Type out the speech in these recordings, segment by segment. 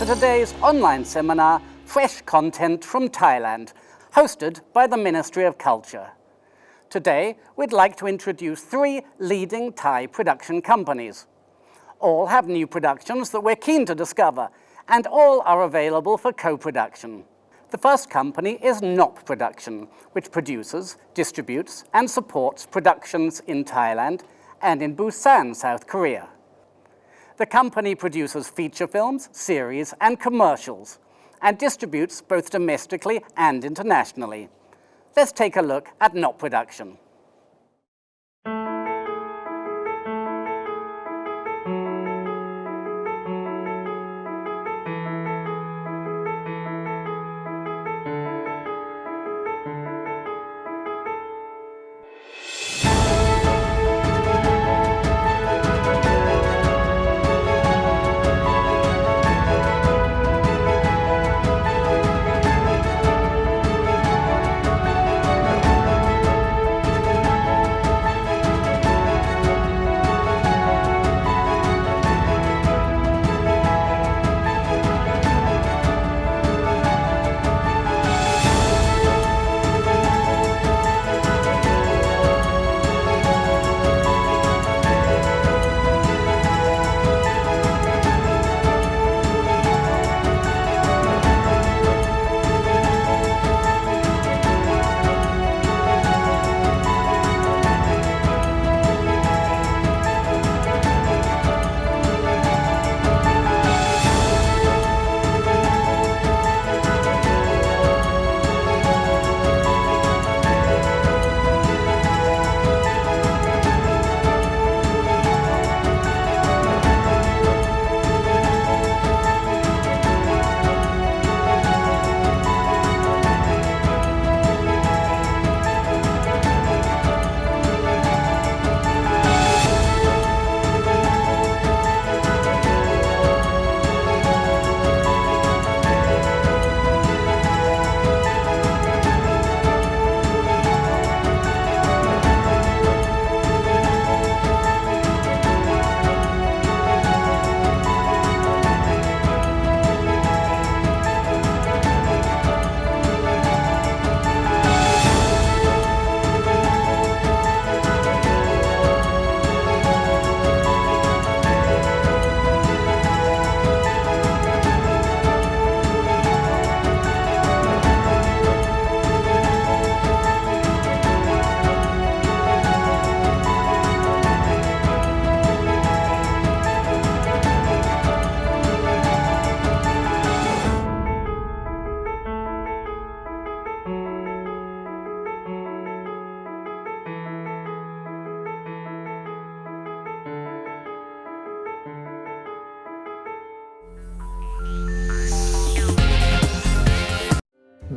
to today's online seminar, Fresh Content from Thailand, hosted by the Ministry of Culture. Today, we'd like to introduce 3 leading Thai production companies. All have new productions that we're keen to discover, and all are available for co-production. The first company is NOP Production, which produces, distributes, and supports productions in Thailand and in Busan, South Korea. The company produces feature films, series, and commercials, and distributes both domestically and internationally. Let's take a look at NOP Production.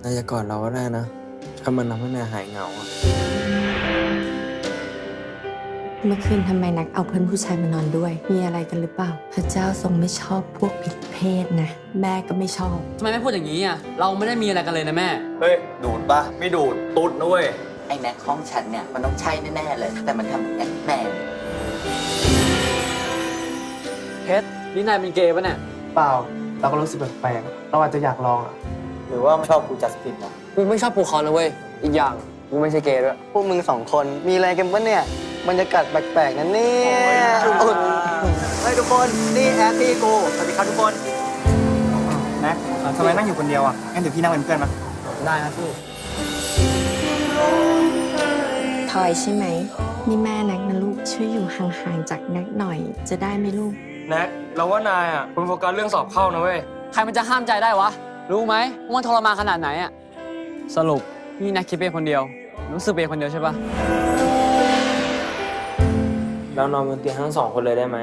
นายจะกอดเราก็ได้นะถ้ามันทำให้นายหายเหงาอะเมื่อคืนทำไมนักเอาเพื่อนผู้ชายมานอนด้วยมีอะไรกันหรือเปล่าพระเจ้าทรงไม่ชอบพวกผิดเพศนะแม่ก็ไม่ชอบทำไมไม่พูดอย่างนี้อ่ะเราไม่ได้มีอะไรกันเลยนะแม่เฮ้ยดูดปะไม่ดูดตุ๊ดนะเว้ยไอ้แน็กห้องฉันเนี่ยมันต้องใช่แน่ๆเลยแต่มันทำแอนแมนเพชรนี่นายเป็นเกย์ปะเนี่ยเปล่าเราก็รู้สึกแปลกๆเราอาจจะอยากลองอ่ะหรือว่าไม่ชอบกูจัสตินวะกูไม่ชอบภูเขานะเว้ยอีกอย่างกูไม่ใช่เกย์ด้วยพวกมึง2 คนมีอะไรกันปะเนี่ยบรรยากาศแปลกๆนั่นเนี่ยเฮ้ยทุกคนนี่แอดพี่กูสวัสดีครับทุกคนแน็กทำไมนั่งอยู่คนเดียวอ่ะงั้นเดี๋ยวพี่นั่งเป็นเพื่อนมาได้นะพี่ทอยใช่ไหมนี่แม่แน็กนะลูกช่วยอยู่ห่างๆจากแน็กหน่อยจะได้ไหมลูกแน็กเราว่านายอ่ะคุณโฟกัสเรื่องสอบเข้านะเว้ยใครมันจะห้ามใจได้วะรู้ไหมว่ามันทรมานขนาดไหนอ่ะสรุปนี่นักคิดเป็นคนเดียวรู้สึกเป็นคนเดียวใช่ปะเรานอนบนเตียงทั้ง2 คนเลยได้ไหม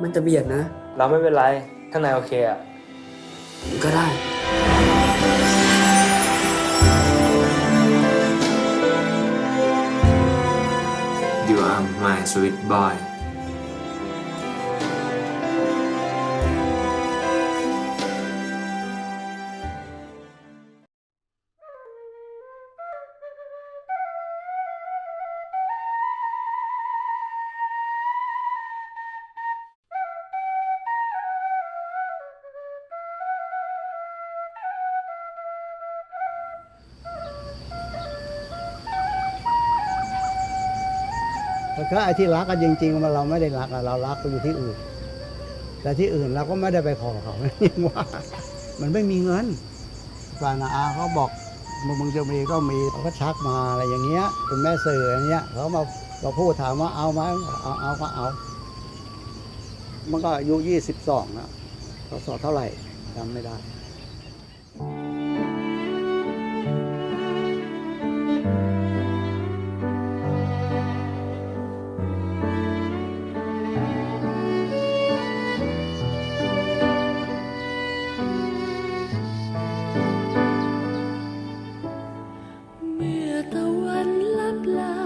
มันจะเบียดนะเราไม่เป็นไรถ้านายโอเคอ่ะก็ได้ You are my sweet boy ก็ไอ้ที่รักกันจริงๆเราไม่ได้รักเรารักก็อยู่ที่อื่นแต่ที่อื่นเราก็ไม่ได้ไปขอเขายังว่ามันไม่มีเงินปานาอาเขาบอกมึงจะมีก็มีเขาก็ชักมาอะไรอย่างเงี้ยเป็นแม่สื่ออย่างเงี้ยเขามาเราพูดถามว่าเอาไหมเอาก็เอามันก็อายุ22แล้วเขาสอบเท่าไหร่จำไม่ได้ เมื่อตะวันลับลา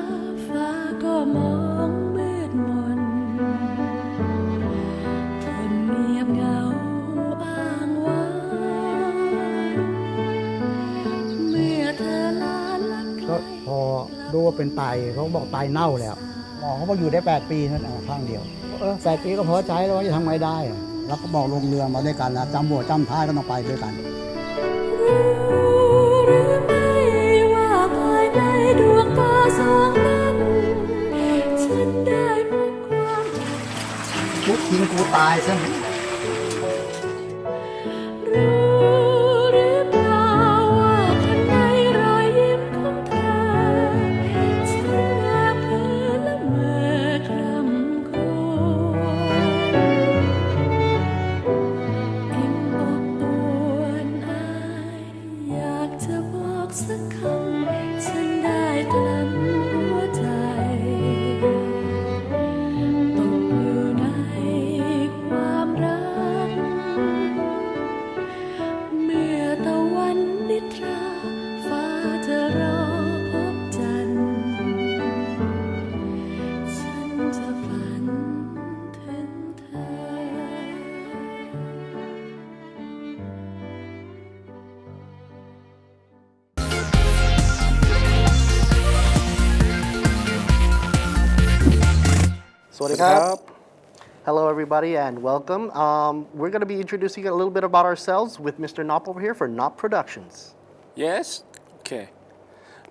ฟ้าก็มองมืดมนทนเงียบเหงาอ้างว้างเมื่อเธอลาลับไกล ก็พอรู้ว่าเป็นไตเขาบอกไตเน่าแล้วหมอเขาบอกอยู่ได้8 ปีนั่นข้างเดียว8 ปีก็พอใจแล้วว่าจะทำไงได้แล้วก็บอกลงเรือมาด้วยกันนะจำหัวจำท้ายก็ต้องไปด้วยกัน รู้หรือไม่ว่าภายในดวงตาสองนั้นฉันได้พบความ กูทิ้งกูตายซะ รู้หรือเปล่าว่าข้างในรอยยิ้มของเธอฉันแอบเพ้อละเมอคร่ำครวญอิ่มอกอวนอายอยากจะบอกสักคำฉันได้กลั้นหัวใจตกอยู่ในความรัก เมื่อตะวันนิทราฟ้าจะรอพบจันทร์ฉันจะฝันถึงเธอ สวัสดีครับ Hello, everybody, and welcome. We're going to be introducing a little bit about ourselves with Mr. Knop over here for Knop Productions. Yes? Okay.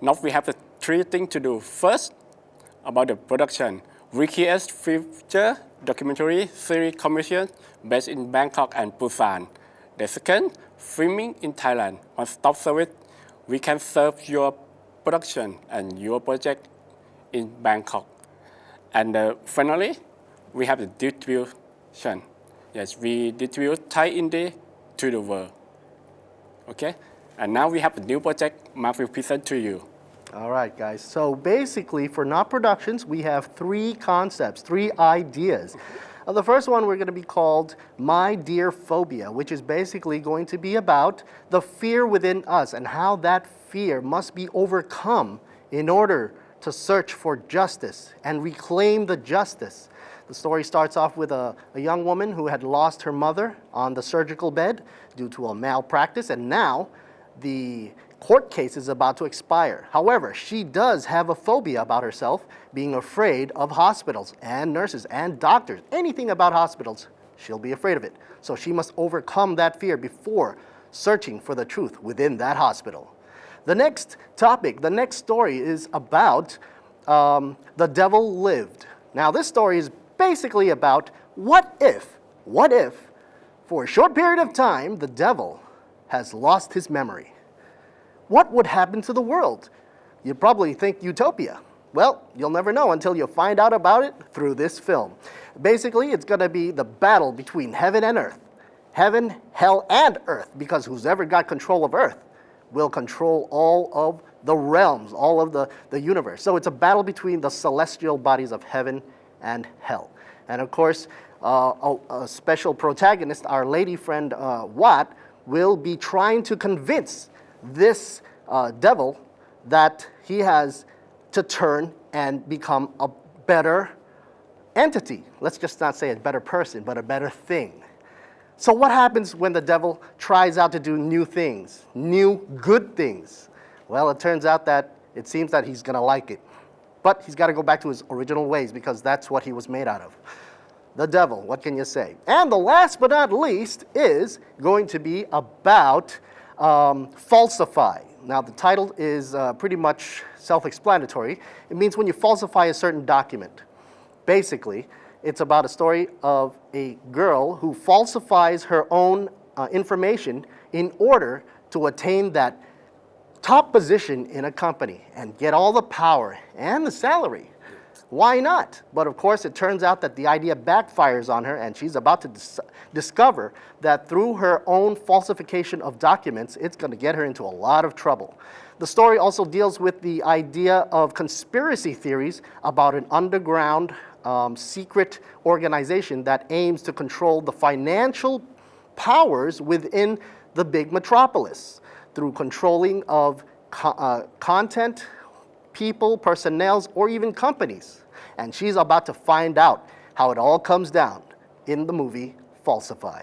Now we have the 3 things to do. First, about the production. We create feature documentary series commission based in Bangkok and Busan. The second, filming in Thailand. One-stop service. We can serve your production and your project in Bangkok. And finally, we have the distribution. Yes, we distribute Thai indie to the world. Okay? And now we have a new project Mark will present to you. All right, guys. So basically, for Knop Productions, we have 3 concepts, 3 ideas. The first one we're going to be called My Dear Phobia, which is basically going to be about the fear within us and how that fear must be overcome in order to search for justice and reclaim the justice. The story starts off with a young woman who had lost her mother on the surgical bed due to a malpractice, and now the court case is about to expire. However, she does have a phobia about herself, being afraid of hospitals and nurses and doctors. Anything about hospitals, she'll be afraid of it. So she must overcome that fear before searching for the truth within that hospital. The next topic, the next story is about The Devil Lived. Now, this story is basically about what if, for a short period of time, the devil has lost his memory. What would happen to the world? You probably think utopia. Well, you'll never know until you find out about it through this film. Basically, it's going to be the battle between heaven and earth. Heaven, hell, and earth, because who's ever got control of earth will control all of the realms, all of the universe. So it's a battle between the celestial bodies of heaven and hell. And of course, a special protagonist, our lady friend Watt, will be trying to convince this devil that he has to turn and become a better entity. Let's just not say a better person, but a better thing. So what happens when the devil tries out to do new things, new good things? Well, it turns out that it seems that he's going to like it. But he's got to go back to his original ways because that's what he was made out of. The devil, what can you say? And the last but not least is going to be about falsify. Now, the title is pretty much self-explanatory. It means when you falsify a certain document. Basically, it's about a story of a girl who falsifies her own information in order to attain that top position in a company and get all the power and the salary. Why not? But of course, it turns out that the idea backfires on her, and she's about to discover that through her own falsification of documents, it's going to get her into a lot of trouble. The story also deals with the idea of conspiracy theories about an underground secret organization that aims to control the financial powers within the big metropolis through controlling of content, people, personnel, or even companies. And she's about to find out how it all comes down in the movie Falsify.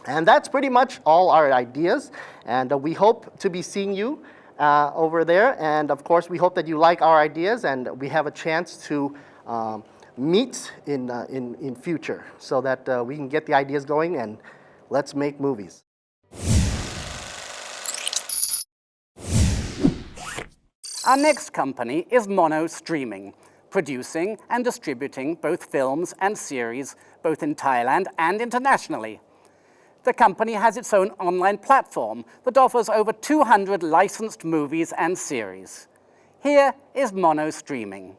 And that's pretty much all our ideas. And we hope to be seeing you over there. And of course, we hope that you like our ideas and we have a chance to meet in future so that we can get the ideas going and let's make movies. Our next company is Mono Streaming, producing and distributing both films and series, both in Thailand and internationally. The company has its own online platform that offers over 200 licensed movies and series. Here is Mono Streaming.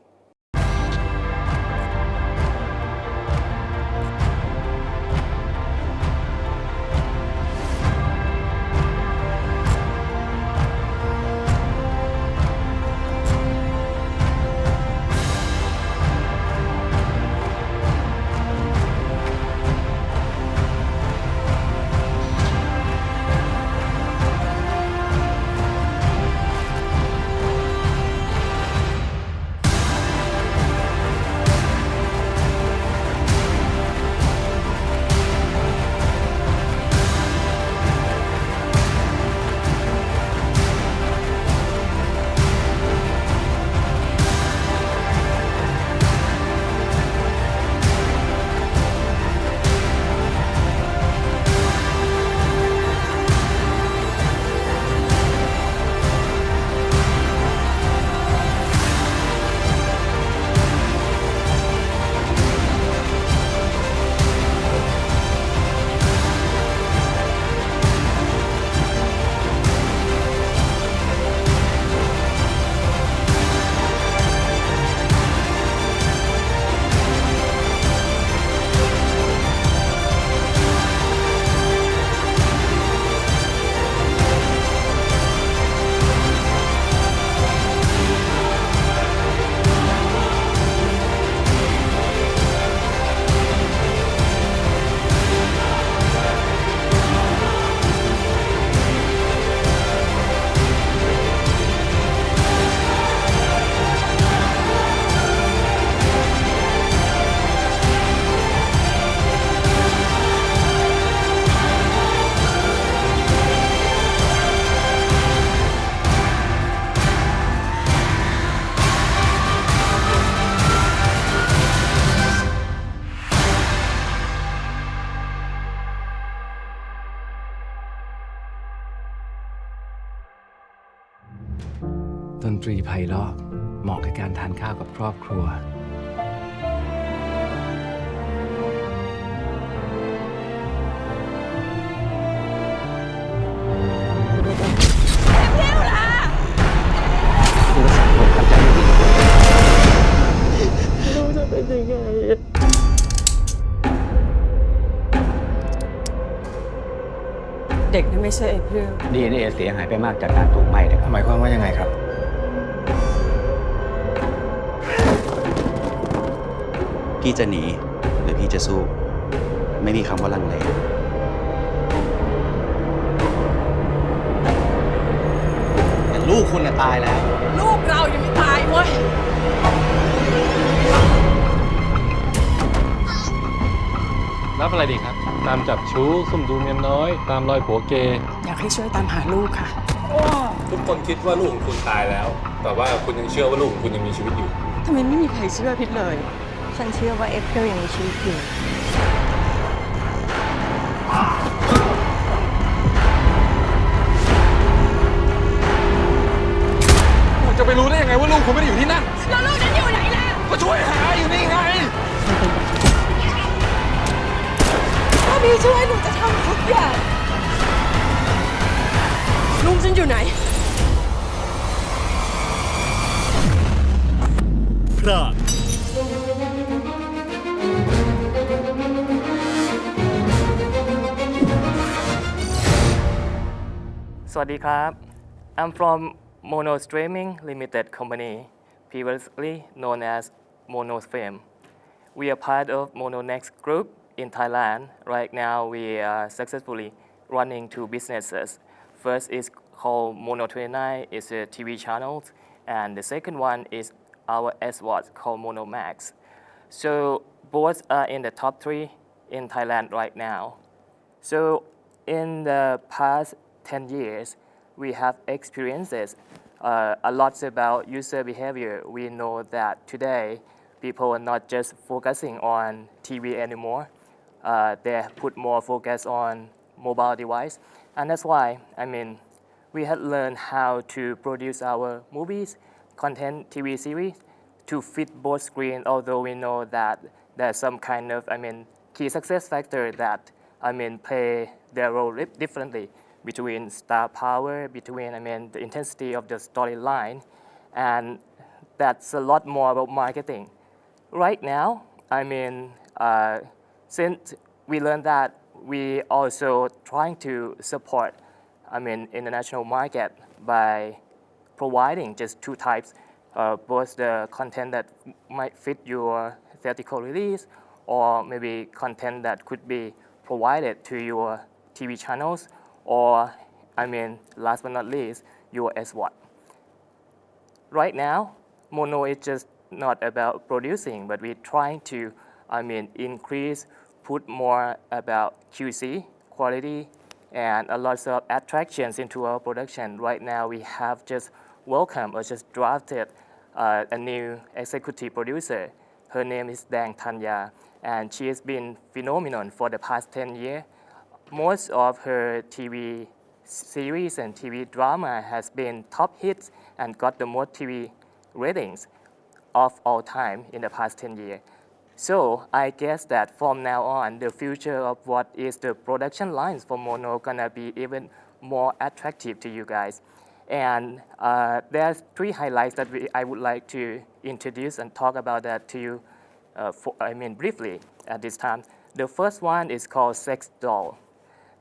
ดนตรีไพเราะเหมาะกับการทานข้าวกับครอบครัวเด็กนี่ไม่ใช่เพื่อน DNA เสียหายไปมากจากการถูกไหม้นะครับหมายความว่ายังไงครับพี่จะหนีหรือพี่จะสู้ไม่มีคำว่าลังเลแต่ลูกคุณน่ะตายแล้วลูกเรายังไม่ตายเว้ยรับอะไรดีครับตามจับชู้ซุ่มดูเมียน้อยตามรอยผัวเกย์อยากให้ช่วยตามหาลูกค่ะทุกคนคิดว่าลูกของคุณตายแล้วแต่ว่าคุณยังเชื่อว่าลูกของคุณยังมีชีวิตอยู่ทำไมไม่มีใครเชื่อพิษเลยฉันเชื่อว่าเอพิลยังมีชีวิตอยู่จะไปรู้ได้ยังไง ไงว่าลูกคุณไม่ได้อยู่ที่นั่น แล้วลูกฉันอยู่ไหนล่ะ ก็ช่วยหาอยู่นี่ไง ถ้าพี่ช่วยหนูจะทำทุกอย่างลุงฉันอยู่ไหน พลาด สวัสดีครับ I'm from Mono Streaming Limited Company, previously known as Mono Film. We are part of Mono Next Group in Thailand. Right now, we are successfully running two businesses. First is called Mono 29, it's a TV channel, and the second one is our SWAT called Mono Max. So both are in the top 3 in Thailand right now. So in the past 10 years, we have experiences a lot about user behavior. We know that today, people are not just focusing on TV anymore. They put more focus on mobile device. And that's why, we had learned how to produce our movies, content, TV series to fit both screens, although we know that there's some kind of, key success factor that, play their role differently between star power, between, the intensity of the storyline, and that's a lot more about marketing. Right now, since we learned that, we also trying to support, international market by providing just two types, both the content that might fit your theatrical release, or maybe content that could be provided to your TV channels, or, last but not least, your SWAT. Right now, Mono is just not about producing, but we're trying to, increase, put more about QC, quality, and a lot of attractions into our production. Right now, we have just welcomed or just drafted a new executive producer. Her name is Dang Thanya, and she has been phenomenal for the past 10 years. Most of her TV series and TV drama has been top hits and got the most TV ratings of all time in the past 10 years. So I guess that from now on, the future of what is the production lines for Mono gonna be even more attractive to you guys. And there's 3 highlights that I would like to introduce and talk about that to you, briefly at this time. The first one is called Sex Doll.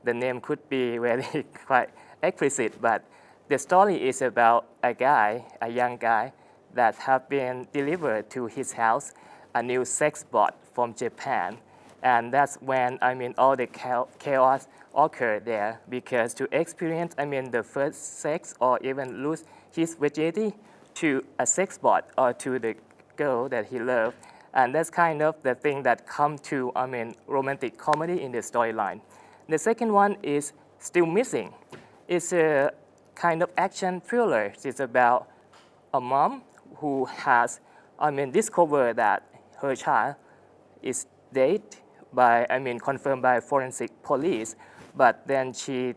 The name could be very quite explicit, but the story is about a young guy, that have been delivered to his house a new sex bot from Japan. And that's when, all the chaos occurred there, because to experience, the first sex or even lose his virginity to a sex bot or to the girl that he loved. And that's kind of the thing that come to, romantic comedy in the storyline. The second one is Still Missing. It's a kind of action thriller. It's about a mom who has, discovered that her child is dead by, confirmed by forensic police, but then she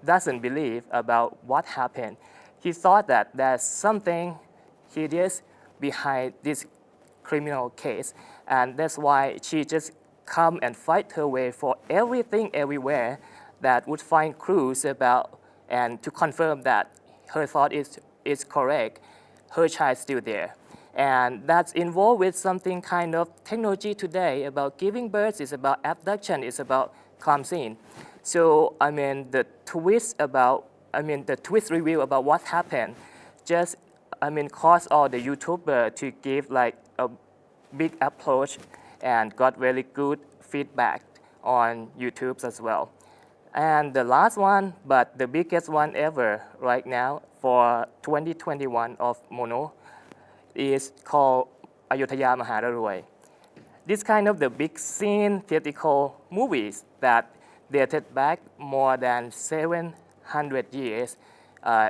doesn't believe about what happened. He thought that there's something hideous behind this criminal case, and that's why she just come and fight her way for everything everywhere that would find clues about, and to confirm that her thought is correct, her child is still there. And that's involved with something kind of technology today about giving birth, it's about abduction, it's about crime scene. So, the twist about, the twist review about what happened just, caused all the YouTubers to give like a big approach and got very good feedback on YouTube as well. And the last one, but the biggest one ever right now for 2021 of Mono, is called Ayutthaya Mahararoi. This kind of the big scene theatrical movies that dated back more than 700 years.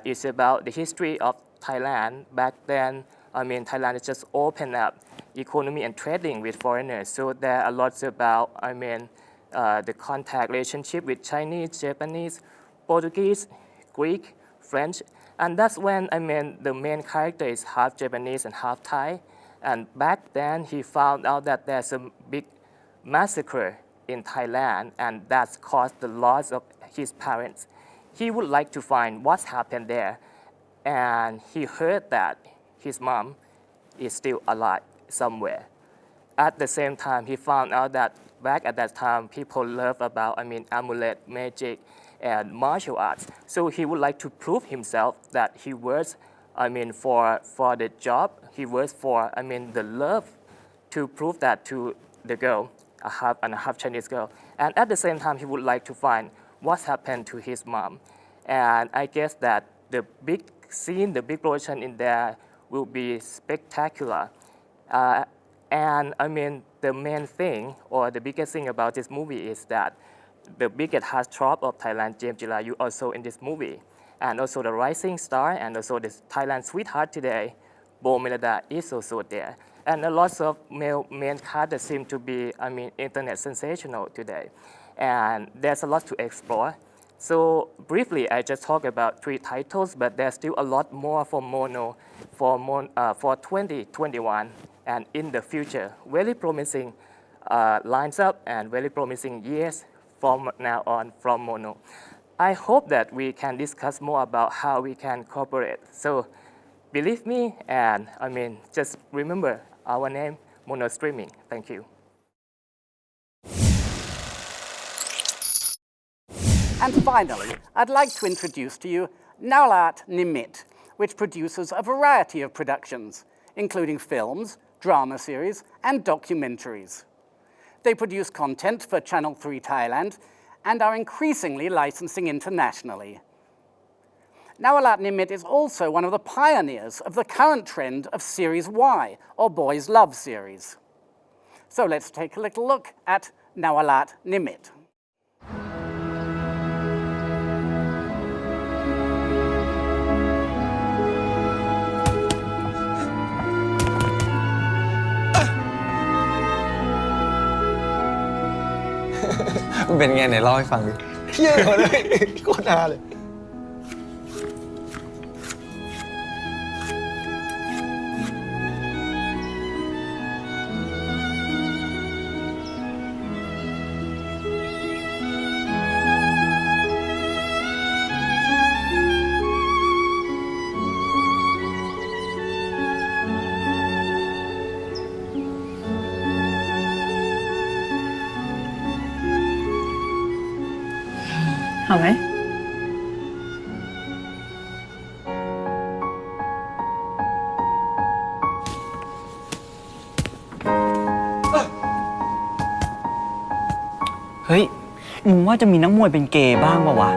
It's about the history of Thailand. Back then, Thailand just opened up economy and trading with foreigners. So there are lots about, the contact relationship with Chinese, Japanese, Portuguese, Greek, French, And that's when, the main character is half Japanese and half Thai. And back then, he found out that there's a big massacre in Thailand, and that's caused the loss of his parents. He would like to find what's happened there. And he heard that his mom is still alive somewhere. At the same time, he found out that back at that time, people love about, amulet, magic, and martial arts. So he would like to prove himself that he works, for the job. He works for, the love, to prove that to the girl, a half Chinese girl. And at the same time, he would like to find what's happened to his mom. And I guess that the big scene, the big production in there will be spectacular. And the main thing, or the biggest thing about this movie is that the biggest heartthrob of Thailand, James Jilayu, also in this movie. And also the rising star, and also the Thailand sweetheart today, Bo Melada, is also there. And a lot of male main cast that seem to be, internet sensational today. And there's a lot to explore. So briefly, I just talked about 3 titles, but there's still a lot more for Mono for 2021 and in the future. Very promising lines up and very promising years from now on from Mono. I hope that we can discuss more about how we can cooperate. So believe me, and just remember our name, Mono Streaming. Thank you. And finally, I'd like to introduce to you Nawalat Nimit, which produces a variety of productions, including films, drama series, and documentaries. They produce content for Channel 3 Thailand and are increasingly licensing internationally. Nawalat Nimit is also one of the pioneers of the current trend of Series Y, or Boys Love series. So let's take a little look at Nawalat Nimit.มันเป็นไงไหนเล่าให้ฟังดิเฮี้ยเลยโคตรฮาเลย好ไหมเฮ้ย มึงว่าจะมีนักมวยเป็นเกย์บ้างป่าวะ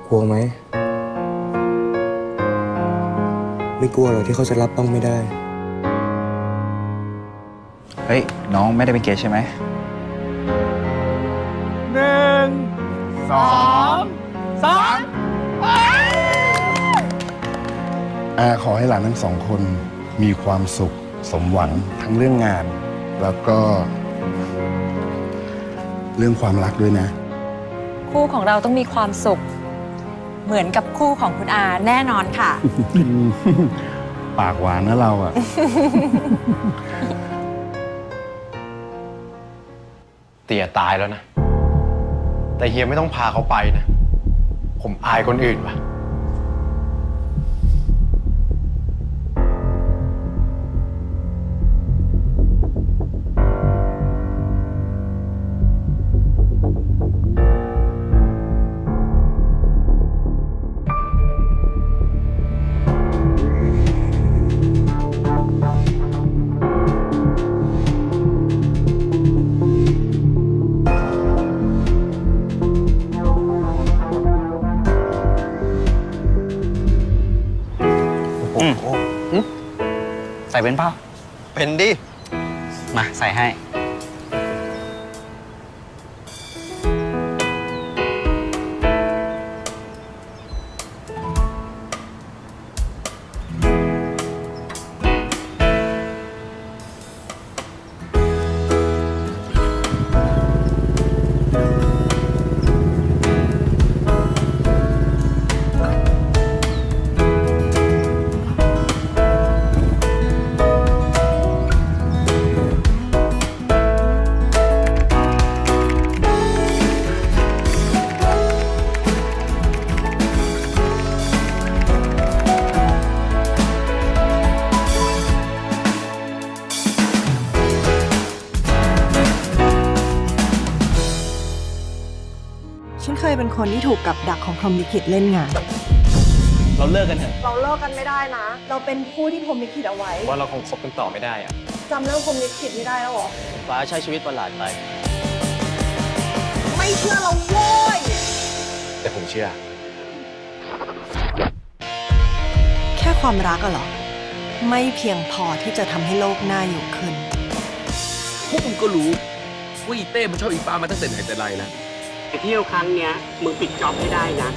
กลัวไหมไม่กลัวหรอกที่เขาจะรับต้องไม่ได้เฮ้ย น้องไม่ได้เป็นเกย์ใช่ไหม 1 2 3 ขอให้หลานทั้ง2 คนมีความสุขสมหวังทั้งเรื่องงาน แล้วก็เรื่องความรักด้วยนะ คู่ของเราต้องมีความสุขเหมือนกับคู่ของคุณอาแน่นอนค่ะ ปากหวานนะเราอะเตี่ยตายแล้วนะ แต่เฮียไม่ต้องพาเขาไปนะ ผมอายคนอื่นว่ะ ใส่เป็นเปล่าเป็นดิ มาใส่ให้ เป็นคนที่ถูกกับดักของพรหมลิขิตเล่นงาน เราเลิกกันเถอะ เราเลิกกันไม่ได้นะ เราเป็นผู้ที่พรหมลิขิตเอาไว้ ว่าเราคงคบกันต่อไม่ได้อะ จำเรื่องพรหมลิขิตไม่ได้แล้วเหรอ ฟ้าใช้ชีวิตประหลาดไป ไม่เชื่อเราโว้ย แต่ผมเชื่อ แค่ความรักอะเหรอ ไม่เพียงพอที่จะทำให้โลกน่าอยู่ขึ้น พวกมึงก็รู้ว่าอีเต้มันชอบอีป้ามาตั้งแต่ไหนแต่ไรแล้ว ไปเที่ยวครั้งเนี้ยมึงปิดจ็อบไม่ได้นะ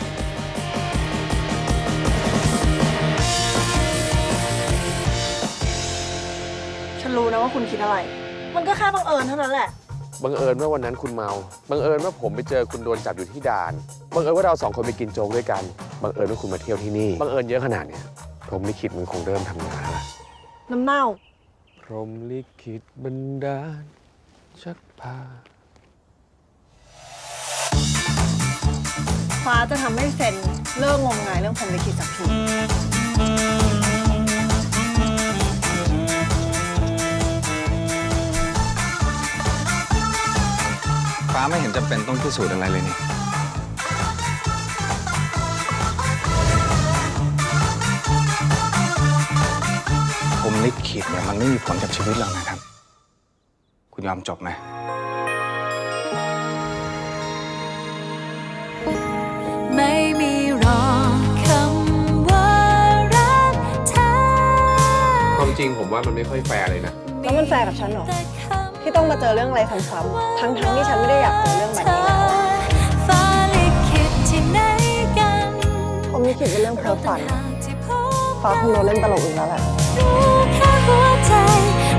ฉันรู้นะว่าคุณคิดอะไร มันก็แค่บังเอิญเท่านั้นแหละ บังเอิญว่าวันนั้นคุณเมา บังเอิญว่าผมไปเจอคุณโดนจับอยู่ที่ด่าน บังเอิญว่าเรา2 คนไปกินโจ๊กด้วยกัน บังเอิญว่าคุณมาเที่ยวที่นี่ บังเอิญเยอะขนาดเนี้ยพรหมลิขิตมันคงเริ่มทำงานแล้ว น้ำเน่า พรหมลิขิตบันดาลชักพา ฟ้าจะทำให้เซนเลิกงมงายเรื่องพรหมลิขิตสักที ฟ้าไม่เห็นจำเป็นต้องพิสูจน์อะไรเลยนี่ ผมลิขิตเนี่ยมันไม่มีผลกับชีวิตเรานะครับ คุณยอมจบไหม ไม่มีรอคำว่ารักเธอ ความจริงผมว่ามันไม่ค่อยแฟร์เลยนะ แล้วมันแฟร์กับฉันเหรอ ที่ต้องมาเจอเรื่องอะไรซ้ำๆทั้งที่ฉันไม่ได้อยากเจอเรื่องแบบนี้แล้ว ฟ้าลิขิตที่ไหนกัน ผมลิขิตเป็นเรื่องเพ้อฝัน ฟ้าคงโดนเล่นตลกอีกแล้วแหละ รู้แค่หัวใจ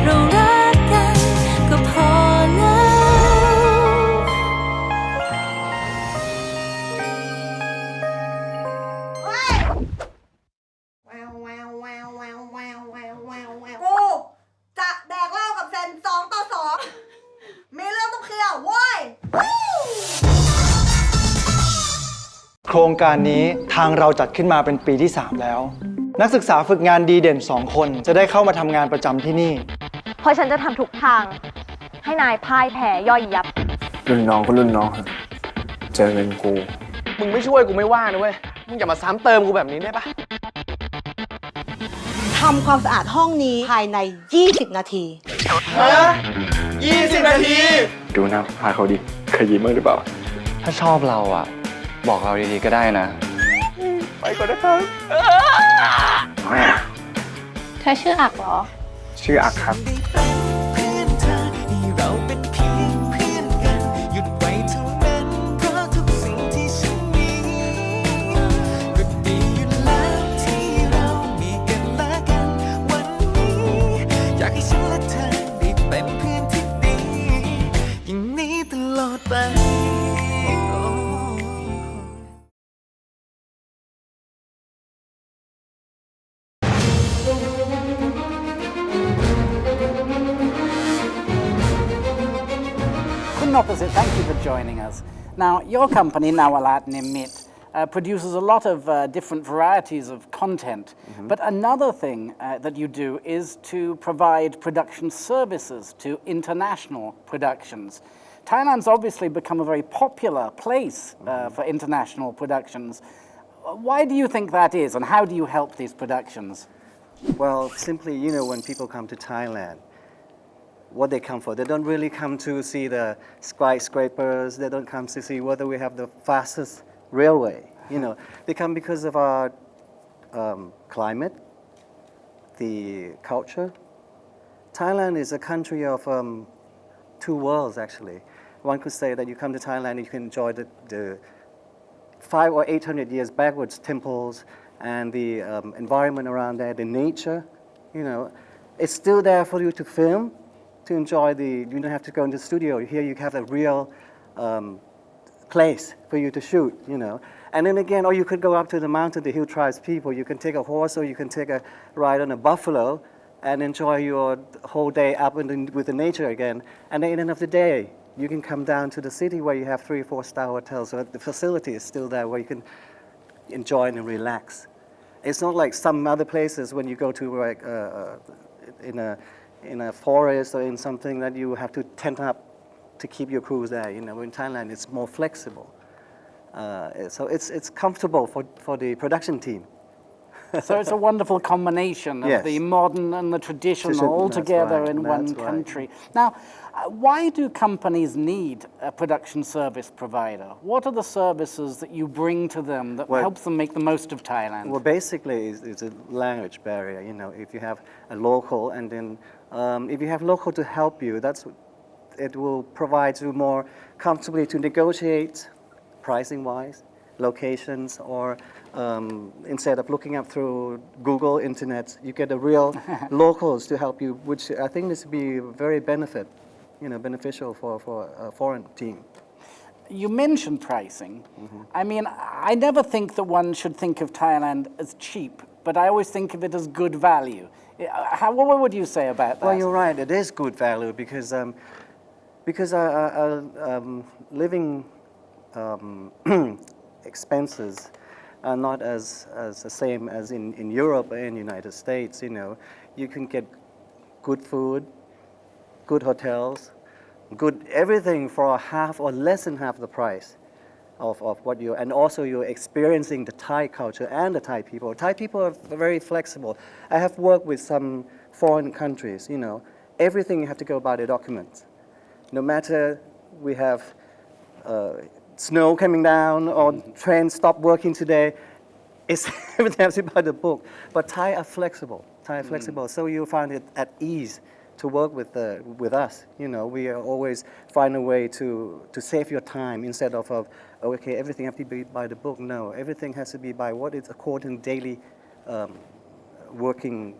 เรารักกันก็พอแล้วกูจะแดกเหล้ากับเซน2 ต่อ 2 มีเรื่องต้องเคลียร์เว้ย โครงการนี้ทางเราจัดขึ้นมาเป็นปีที่ 3 แล้ว นักศึกษาฝึกงานดีเด่น 2 คนจะได้เข้ามาทำงานประจำที่นี่ เพราะฉันจะทำทุกทาง ให้นายพ่ายแพ้ย่อยยับ รุ่นน้องก็รุ่นน้องเจอเงินกู มึงไม่ช่วยกูไม่ว่านะเว้ย มึงอย่ามาซ้ำเติมกูแบบนี้ได้ปะ ทำความสะอาดห้องนี้ภายใน 20 นาที 20 นาที ดูนะพาเขาดิเคยยิ้มมั้งหรือเปล่า ถ้าชอบเราอ่ะ บอกเราดีๆก็ได้นะ ไปก่อนนะครับ เธอชื่ออักเหรอ ชื่ออักครับ เราเป็นเพียงเพื่อนกันหยุดไว้เท่านั้นเพราะทุกสิ่งที่ฉันมีก็ดีอยู่แล้วที่เรามีกันและกันวันนี้อยากให้ฉันและเธอได้เป็นเพื่อนที่ดีอย่างนี้ตลอดไป Opposite, thank you for joining us. Now, your company, Nawalat Nimit, produces a lot of different varieties of content. But another thing that you do is to provide production services to international productions. Thailand's obviously become a very popular place for international productions. Why do you think that is, and how do you help these productions? Well, simply, you know, when people come to Thailand, what they come for. They don't really come to see the skyscrapers. They don't come to see whether we have the fastest railway. You know, they come because of our climate, the culture. Thailand is a country of 2 worlds, actually. One could say that you come to Thailand and you can enjoy the 500 or 800 years backwards temples and the environment around there, the nature, you know. It's still there for you to film, to enjoy you don't have to go into the studio. Here you have a real place for you to shoot, you know. And then again, or you could go up to the mountain, the hill tribes people. You can take a horse or you can take a ride on a buffalo and enjoy your whole day up with the nature again. And then at the end of the day, you can come down to the city where you have 3 or 4-star hotels. So the facility is still there where you can enjoy and relax. It's not like some other places when you go to like in a forest or in something that you have to tent up to keep your crews there. You know, in Thailand it's more flexible. So it's comfortable for the production team. So it's a wonderful combination of Yes. the modern and the traditional all That's together right, in that's one right. country. Now, why do companies need a production service provider? What are the services that you bring to them that helps them make the most of Thailand? Well, basically, it's a language barrier. You know, if you have a local, and then if you have local to help you, it will provide you more comfortably to negotiate pricing-wise, locations, or instead of looking up through Google, internet, you get the real locals to help you, which I think this would be very beneficial for a foreign team. You mentioned pricing. I mean, I never think that one should think of Thailand as cheap, but I always think of it as good value. What would you say about that? Well, you're right. It is good value because living expenses are not as the same as in Europe and United States. You know, you can get good food, good hotels, good everything for half or less than half the price of what you, and also you're experiencing the Thai culture and the Thai people. Thai people are very flexible. I have worked with some foreign countries, you know, everything you have to go by the documents. No matter we have snow coming down or train stop working today, it's everything has to be by the book. But Thai are flexible. So you find it at ease to work with us. You know, we always find a way to save your time instead of okay, everything has to be by the book. No, everything has to be by what is according daily working,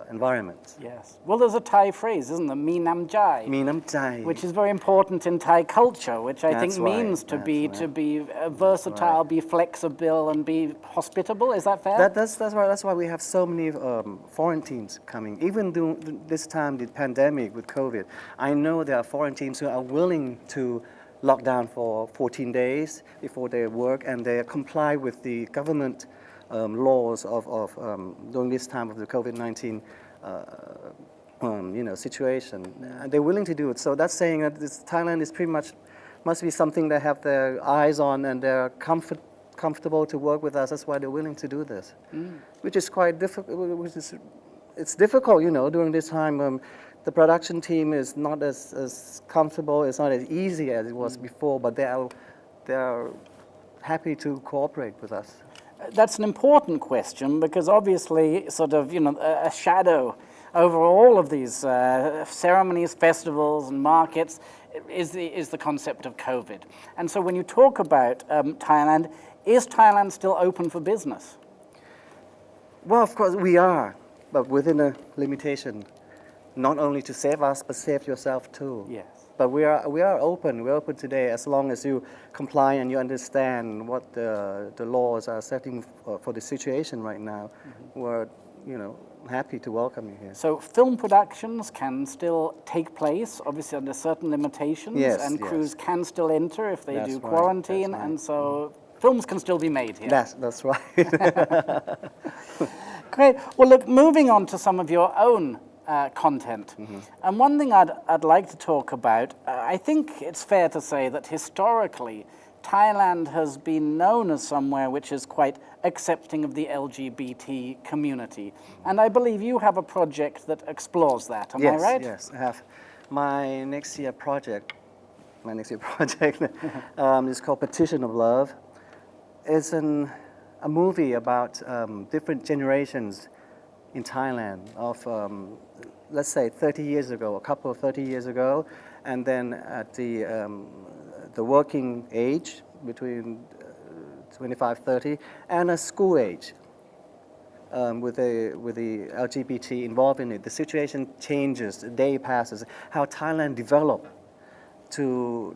environment. Yes. Well, there's a Thai phrase, isn't there? Mi nam jai. Mi nam jai. Which is very important in Thai culture, which I think That's right, means to that's be versatile, be flexible, and be hospitable. Is that fair? That's right. That's why we have so many foreign teams coming. Even during this time, the pandemic with COVID, I know there are foreign teams who are willing to lock down for 14 days before their work, and they comply with the government laws of during this time of the COVID-19 situation. And they're willing to do it. So that's saying that Thailand is pretty much must be something they have their eyes on, and they're comfortable to work with us. That's why they're willing to do this, which is quite difficult. It's difficult, during this time. The production team is not as comfortable. It's not as easy as it was before, but they are happy to cooperate with us. That's an important question because obviously sort of, a shadow over all of these ceremonies, festivals and markets is the concept of COVID. And so when you talk about Thailand, is Thailand still open for business? Well, of course we are, but within a limitation. Not only to save us, but save yourself too. Yes. But we are open. We're open today as long as you comply and you understand what the laws are setting for the situation right now. We're happy to welcome you here. So film productions can still take place, obviously under certain limitations, and crews can still enter if they do quarantine, and so films can still be made here. That's right. Great. Well, look, moving on to some of your own content. And one thing I'd like to talk about, I think it's fair to say that historically, Thailand has been known as somewhere which is quite accepting of the LGBT community. And I believe you have a project that explores that, am I right? Yes, I have. My next year project is called Petition of Love. It's a movie about different generations in Thailand of, let's say, 30 years ago, a couple of 30 years ago, and then at the working age between 25, 30, and a school age with the LGBT involved in it. The situation changes, the day passes. How Thailand developed to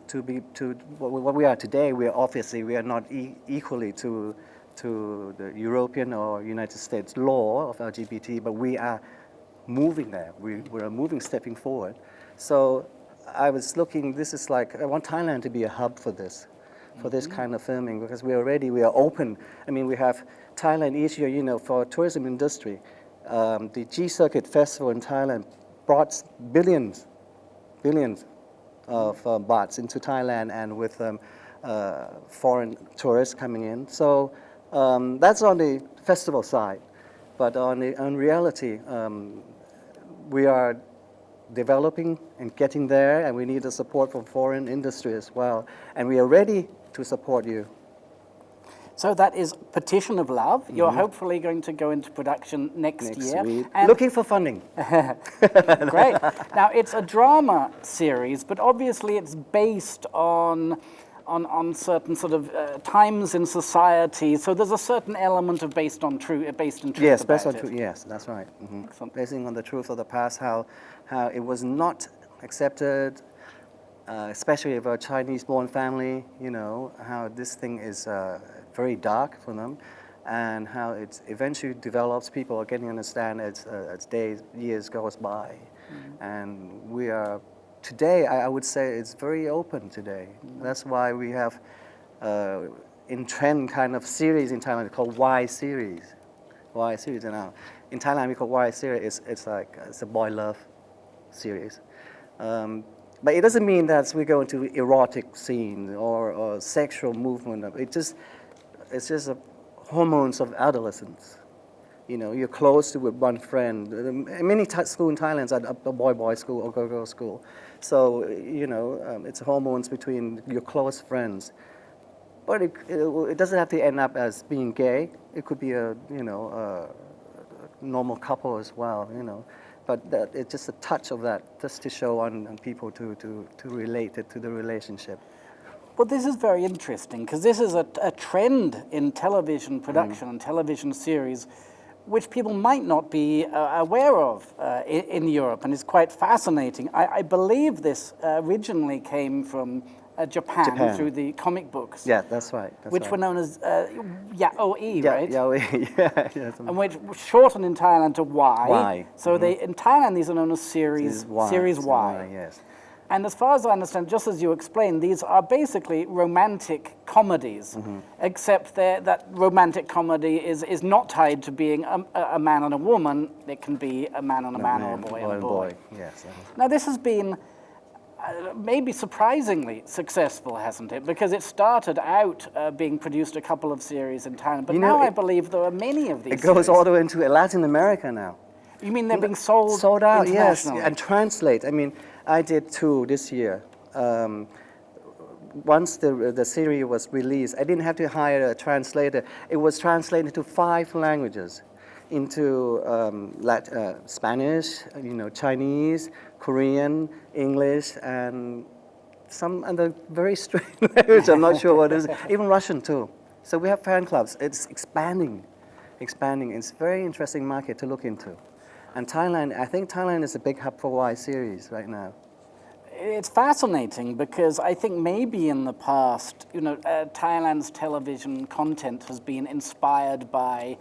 what we are today. We are not equally to the European or United States law of LGBT, but we are moving there. We're stepping forward. So I was looking, I want Thailand to be a hub for this kind of filming, because we are open. I mean, we have Thailand each year, for tourism industry. The G-Circuit Festival in Thailand brought billions of bahts into Thailand, and with foreign tourists coming in. So that's on the festival side. But on reality, we are developing and getting there, and we need the support from foreign industry as well. And we are ready to support you. So that is Petition of Love. You're hopefully going to go into production next year. Week. And looking for funding. Great. Now, it's a drama series, but obviously it's based on certain sort of times in society. So there's a certain element of based in truth. Yes, about based on it. truth. Yes, that's right. Basing on the truth of the past, how it was not accepted, especially if a Chinese-born family. You know how this thing is very dark for them, and how it eventually develops. People are getting to understand as years goes by, and we are. Today, I would say it's very open today. That's why we have in trend kind of series in Thailand called Y series. Y series now. In Thailand, we call Y series. It's a boy love series. But it doesn't mean that we go into erotic scene or sexual movement. It's just hormones of adolescence. You know, you're close to with one friend. Many schools in Thailand are a boy school or girl school. So, you know, it's hormones between your close friends. But it doesn't have to end up as being gay. It could be a normal couple as well, you know. But it's just a touch of that, just to show on people to relate it to the relationship. Well, this is very interesting, because this is a trend in television production and television series which people might not be aware of in Europe, and it's quite fascinating. I believe this originally came from Japan through the comic books. Yeah, that's right. Which were known as yaoi, right? Yaoi, yeah. And which was shortened in Thailand to Y. Y. So in Thailand, these are known as Series Y. Yes. And as far as I understand, just as you explained, these are basically romantic comedies, except that romantic comedy is not tied to being a man and a woman. It can be a man and a man, or a boy and a boy. Yes. Now, this has been maybe surprisingly successful, hasn't it? Because it started out being produced a couple of series in Thailand, but now I believe there are many of these It goes all the way into Latin America now. You mean they're being sold out, yes, internationally? and translate. I mean, I did 2 this year. Once the series was released, I didn't have to hire a translator. It was translated to 5 languages, into Spanish, Chinese, Korean, English, and some other very strange language. I'm not sure what it is. Even Russian too. So we have fan clubs. It's expanding. It's a very interesting market to look into. And Thailand, I think Thailand is a big hub for Y series right now. It's fascinating because I think maybe in the past, Thailand's television content has been inspired by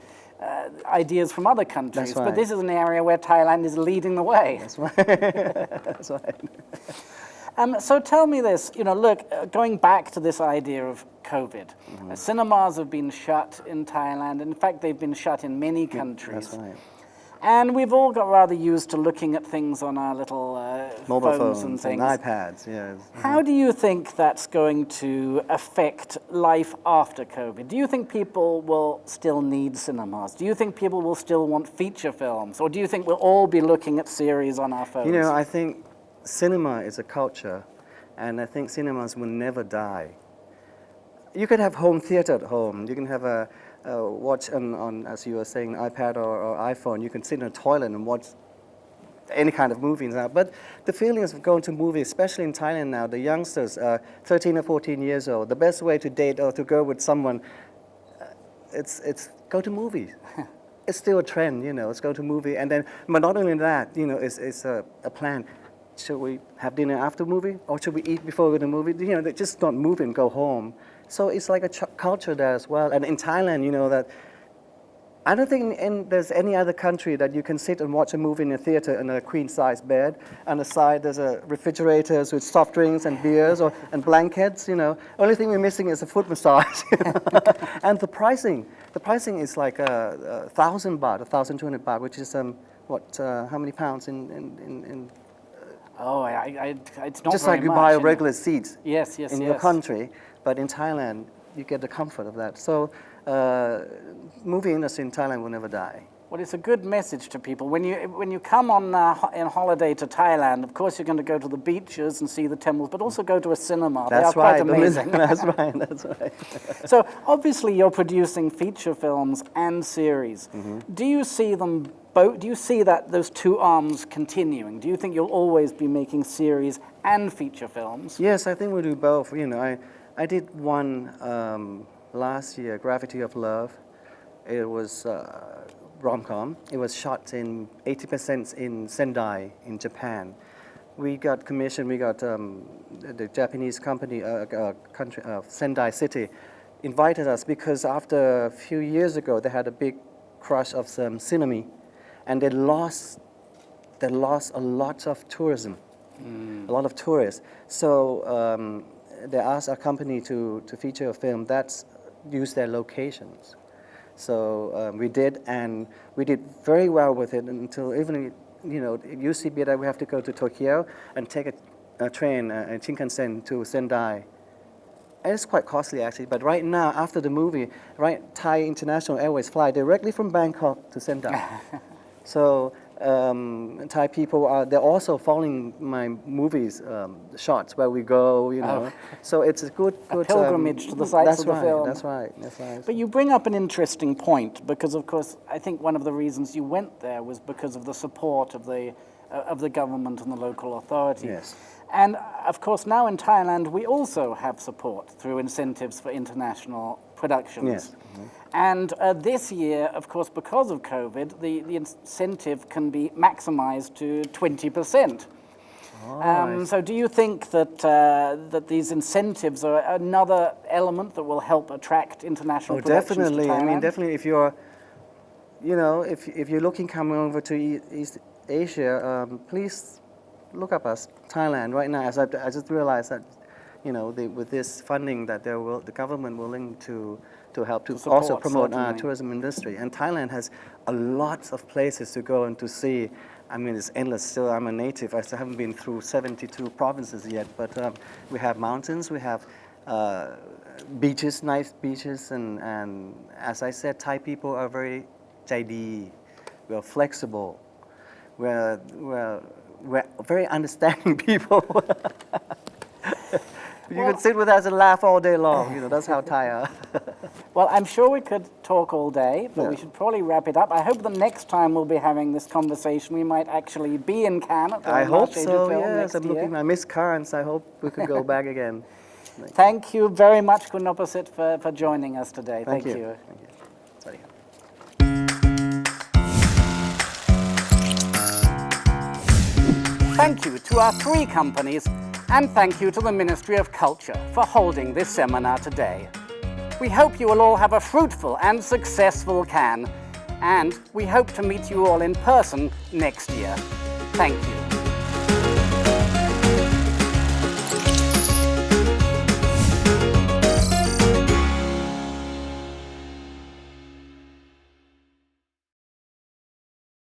ideas from other countries. That's right. But this is an area where Thailand is leading the way. That's right. That's right. So tell me this, going back to this idea of COVID, cinemas have been shut in Thailand. In fact, they've been shut in many countries. That's right. And we've all got rather used to looking at things on our little mobile phones and things. iPads, yes. How do you think that's going to affect life after COVID? Do you think people will still need cinemas? Do you think people will still want feature films? Or do you think we'll all be looking at series on our phones? I think cinema is a culture, and I think cinemas will never die. You can have home theater at home. You can have a watch on, as you were saying, iPad or iPhone. You can sit in a toilet and watch any kind of movie now. But the feeling of going to movies, especially in Thailand now, the youngsters, 13 or 14 years old, the best way to date or to go with someone, it's go to movies. It's still a trend, it's go to movie. And then, but not only that, it's a plan. Should we have dinner after movie, or should we eat before we go to the movie? They just not move and go home. So it's like a culture there as well. And in Thailand, that I don't think there's any other country that you can sit and watch a movie in a theater in a queen-size bed. On the side, there's a refrigerators with soft drinks and beers and blankets. Only thing we're missing is a foot massage. And the pricing is like 1,000 baht, 1,200 baht, which is how many pounds in Oh, it's not just very like you much, buy a you know. regular seat Yes, yes, in yes. your country, but in Thailand, you get the comfort of that. So, movie industry in Thailand will never die. Well, it's a good message to people. When you come on in holiday to Thailand, of course you're going to go to the beaches and see the temples, but also go to a cinema. They are quite amazing. That's right. That's right. So obviously you're producing feature films and series. Do you see them both? Do you see that those two arms continuing? Do you think you'll always be making series and feature films? Yes, I think we'll do both. You know, I did one last year, Gravity of Love. It was rom-com. It was shot in 80% in Sendai in Japan. We got commission. We got the Japanese company, country, Sendai City, invited us because after a few years ago they had a big crush of some tsunami, and they lost a lot of tourism, a lot of tourists. So they asked our company to feature a film that's use their locations. So we did, and we did very well with it until even, you know, it used to be that we have to go to Tokyo and take a train, a Shinkansen to Sendai. And it's quite costly actually, but right now, after the movie, Thai International Airways fly directly from Bangkok to Sendai. So Thai people they're also following my movies shots where we go, you know. So it's a good pilgrimage to the sites of the film. That's right. But you bring up an interesting point because, of course, I think one of the reasons you went there was because of the support of the government and the local authorities. Yes. And of course, now in Thailand, we also have support through incentives for international productions. Yes. And this year, of course, because of COVID, the incentive can be maximized to 20%. So do you think that that these incentives are another element that will help attract international productions definitely. to Thailand? I mean, definitely if you're, you know, if you're looking coming over to East Asia, please look up us, Thailand, right now. As I just realized that, you know, with this funding that the government willing to help to support, also promote our certainly. tourism industry. And Thailand has a lot of places to go and to see. I mean, it's endless. Still, I'm a native. I still haven't been through 72 provinces yet, but we have mountains, we have beaches, nice beaches, and as I said, Thai people are very jaidi. We're flexible. We're very understanding people. You could sit with us and laugh all day long. You know, that's how Thai are. Well, I'm sure we could talk all day, but we should probably wrap it up. I hope the next time we'll be having this conversation, we might actually be in Cannes at the I hope Marche so, film yes. next I'm looking, year. I miss Cairns. I hope we could go back again. Thank you very much, Kun Nopasit, for joining us today. Thank you. you. Sorry. Thank you to our three companies, and thank you to the Ministry of Culture for holding this seminar today. We hope you will all have a fruitful and successful Cannes, and we hope to meet you all in person next year. Thank you.